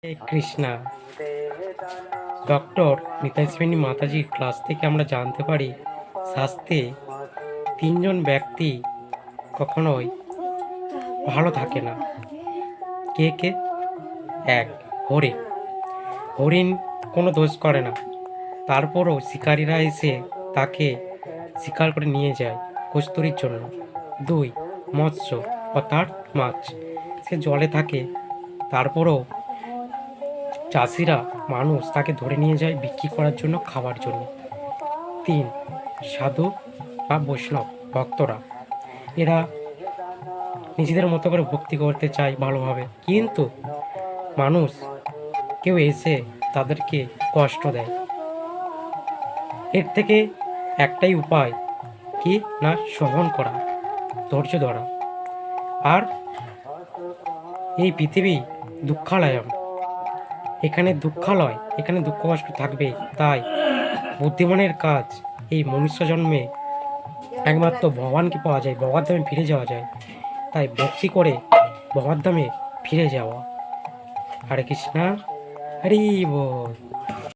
Krishna doctor Nitai শ্রেণী মাতাজির class থেকে আমরা জানতে পারি স্বাস্থ্যে তিনজন ব্যক্তি কখনোই ভালো থাকে না। কে কে? এক, হরিণ। হরিণ কোনো দোষ করে না, তারপরও শিকারীরা এসে তাকে শিকার করে নিয়ে যায় কস্তুরীর জন্য। দুই, মৎস্য অর্থাৎ মাছ। সে জলে থাকে, তারপরও চাষিরা মানুষ তাকে ধরে নিয়ে যায় বিক্রি করার জন্য, খাবার জন্য। তিন, সাধু বা বৈষ্ণব ভক্তরা। এরা নিজেদের মতো করে ভক্তি করতে চায় ভালোভাবে, কিন্তু মানুষ কেউ এসে তাদেরকে কষ্ট দেয়। এর থেকে একটাই উপায়, কি না সহন করা, ধৈর্য ধরা। আর এই পৃথিবী দুঃখালয়ম, এখানে দুঃখালয়, এখানে দুঃখ কষ্ট থাকবে। তাই বুদ্ধিমানের কাজ এই মনুষ্য জন্মে একমাত্র ভগবানকে পাওয়া যায়, ভগবান ধামে ফিরে যাওয়া যায়। তাই ভক্তি করে ভগবান ধামে ফিরে যাওয়া। হরে কৃষ্ণা, হরি বল।